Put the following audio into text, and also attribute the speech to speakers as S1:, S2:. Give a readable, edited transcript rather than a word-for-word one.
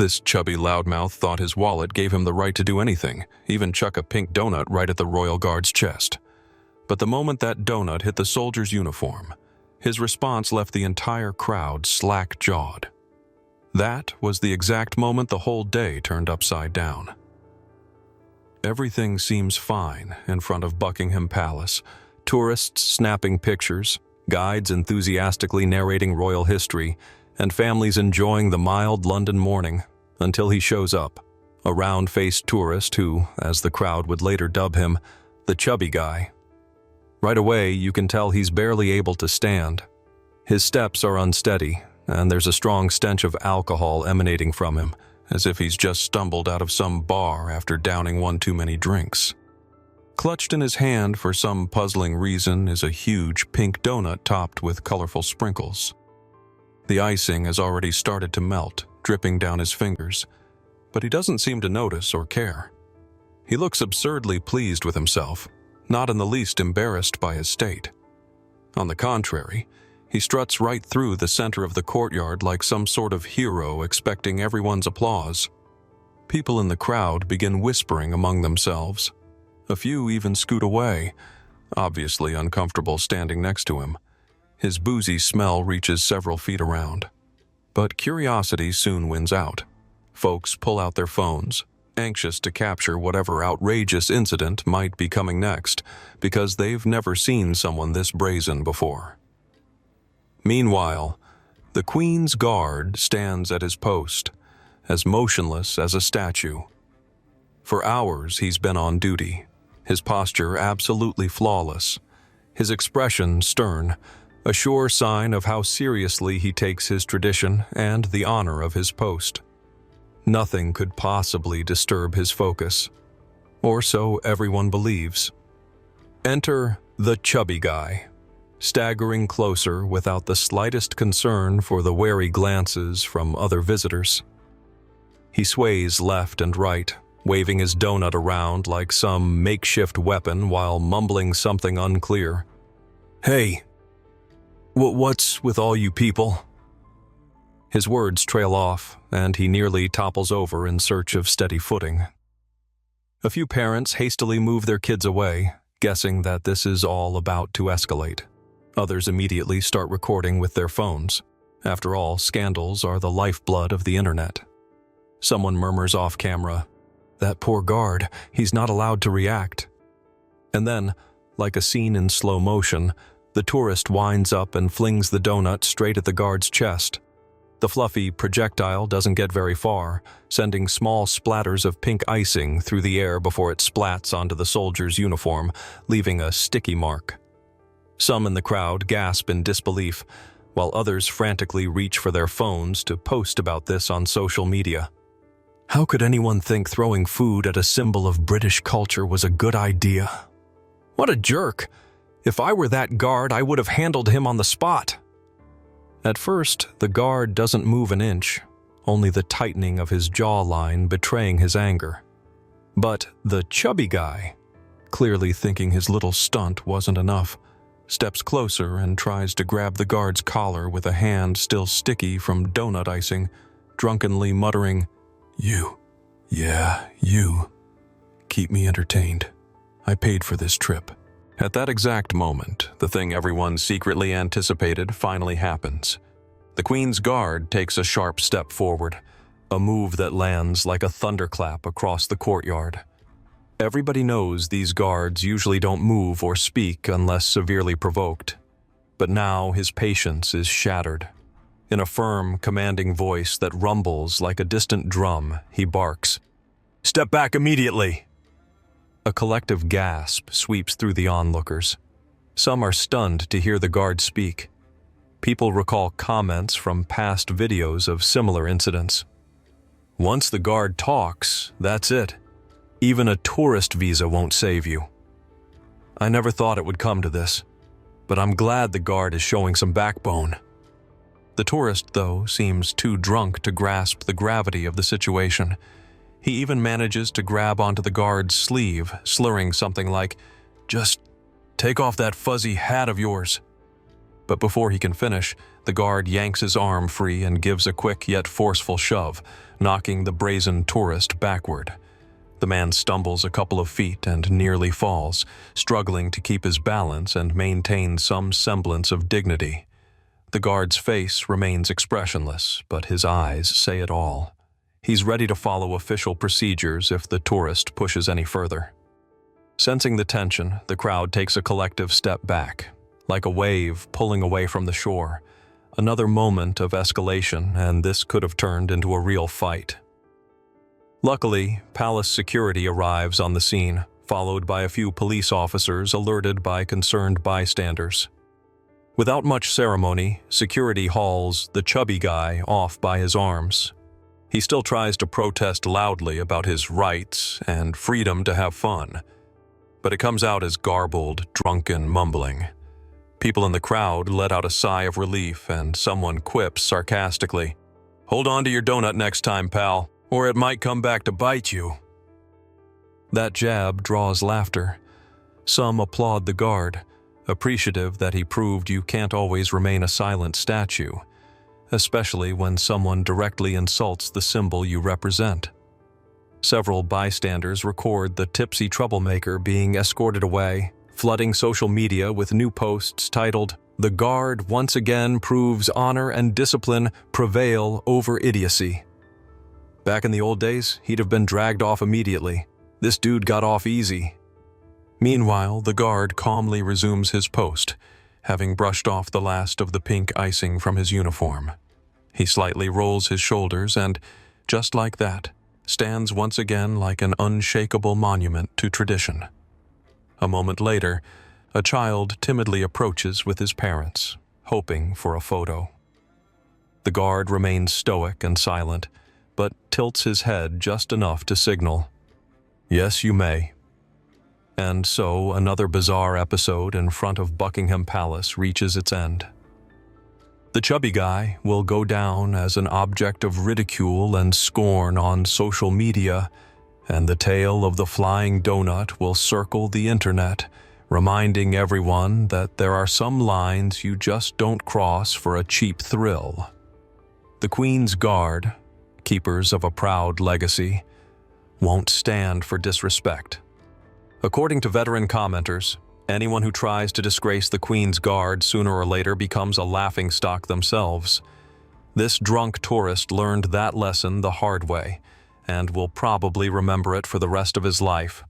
S1: This chubby loudmouth thought his wallet gave him the right to do anything, even chuck a pink donut right at the royal guard's chest. But the moment that donut hit the soldier's uniform, his response left the entire crowd slack-jawed. That was the exact moment the whole day turned upside down. Everything seems fine in front of Buckingham Palace. Tourists snapping pictures, guides enthusiastically narrating royal history, and families enjoying the mild London morning until he shows up, a round-faced tourist who, as the crowd would later dub him, the chubby guy. Right away, you can tell he's barely able to stand. His steps are unsteady, and there's a strong stench of alcohol emanating from him, as if he's just stumbled out of some bar after downing one too many drinks. Clutched in his hand for some puzzling reason is a huge pink donut topped with colorful sprinkles. The icing has already started to melt, dripping down his fingers, but he doesn't seem to notice or care. He looks absurdly pleased with himself, not in the least embarrassed by his state. On the contrary, he struts right through the center of the courtyard like some sort of hero expecting everyone's applause. People in the crowd begin whispering among themselves. A few even scoot away, obviously uncomfortable standing next to him. His boozy smell reaches several feet around. But curiosity soon wins out. Folks pull out their phones, anxious to capture whatever outrageous incident might be coming next, because they've never seen someone this brazen before. Meanwhile, the Queen's guard stands at his post, as motionless as a statue. For hours he's been on duty, his posture absolutely flawless, his expression stern, a sure sign of how seriously he takes his tradition and the honor of his post. Nothing could possibly disturb his focus, or so everyone believes. Enter the chubby guy, staggering closer without the slightest concern for the wary glances from other visitors. He sways left and right, waving his donut around like some makeshift weapon while mumbling something unclear. "Hey, what's with all you people?" His words trail off, and he nearly topples over in search of steady footing. A few parents hastily move their kids away, guessing that this is all about to escalate. Others immediately start recording with their phones. After all, scandals are the lifeblood of the internet. Someone murmurs off camera, "That poor guard, he's not allowed to react." And then, like a scene in slow motion, the tourist winds up and flings the donut straight at the guard's chest. The fluffy projectile doesn't get very far, sending small splatters of pink icing through the air before it splats onto the soldier's uniform, leaving a sticky mark. Some in the crowd gasp in disbelief, while others frantically reach for their phones to post about this on social media. How could anyone think throwing food at a symbol of British culture was a good idea? What a jerk! If I were that guard, I would have handled him on the spot. At first, the guard doesn't move an inch, only the tightening of his jawline betraying his anger. But the chubby guy, clearly thinking his little stunt wasn't enough, steps closer and tries to grab the guard's collar with a hand still sticky from donut icing, drunkenly muttering, "You, yeah, you. Keep me entertained. I paid for this trip." At that exact moment, the thing everyone secretly anticipated finally happens. The Queen's guard takes a sharp step forward, a move that lands like a thunderclap across the courtyard. Everybody knows these guards usually don't move or speak unless severely provoked. But now his patience is shattered. In a firm, commanding voice that rumbles like a distant drum, he barks, "Step back immediately!" A collective gasp sweeps through the onlookers. Some are stunned to hear the guard speak. People recall comments from past videos of similar incidents. Once the guard talks, that's it. Even a tourist visa won't save you. I never thought it would come to this, but I'm glad the guard is showing some backbone. The tourist, though, seems too drunk to grasp the gravity of the situation. He even manages to grab onto the guard's sleeve, slurring something like, "Just take off that fuzzy hat of yours." but before he can finish, the guard yanks his arm free and gives a quick yet forceful shove, knocking the brazen tourist backward. The man stumbles a couple of feet and nearly falls, struggling to keep his balance and maintain some semblance of dignity. The guard's face remains expressionless, but his eyes say it all. He's ready to follow official procedures if the tourist pushes any further. Sensing the tension, the crowd takes a collective step back, like a wave pulling away from the shore. Another moment of escalation, and this could have turned into a real fight. Luckily, palace security arrives on the scene, followed by a few police officers alerted by concerned bystanders. Without much ceremony, security hauls the chubby guy off by his arms. He still tries to protest loudly about his rights and freedom to have fun, but it comes out as garbled, drunken mumbling. People in the crowd let out a sigh of relief, and someone quips sarcastically, "Hold on to your donut next time, pal, or it might come back to bite you." That jab draws laughter. Some applaud the guard, appreciative that he proved you can't always remain a silent statue, especially when someone directly insults the symbol you represent. Several bystanders record the tipsy troublemaker being escorted away, flooding social media with new posts titled, "The guard once again proves honor and discipline prevail over idiocy." Back in the old days, he'd have been dragged off immediately. This dude got off easy. Meanwhile, the guard calmly resumes his post, having brushed off the last of the pink icing from his uniform. He slightly rolls his shoulders and, just like that, stands once again like an unshakable monument to tradition. A moment later, a child timidly approaches with his parents, hoping for a photo. The guard remains stoic and silent, but tilts his head just enough to signal, "Yes, you may." And so another bizarre episode in front of Buckingham Palace reaches its end. The chubby guy will go down as an object of ridicule and scorn on social media, and the tale of the flying donut will circle the internet, reminding everyone that there are some lines you just don't cross for a cheap thrill. The Queen's Guard, keepers of a proud legacy, won't stand for disrespect. According to veteran commenters, anyone who tries to disgrace the Queen's Guard sooner or later becomes a laughingstock themselves. This drunk tourist learned that lesson the hard way, and will probably remember it for the rest of his life.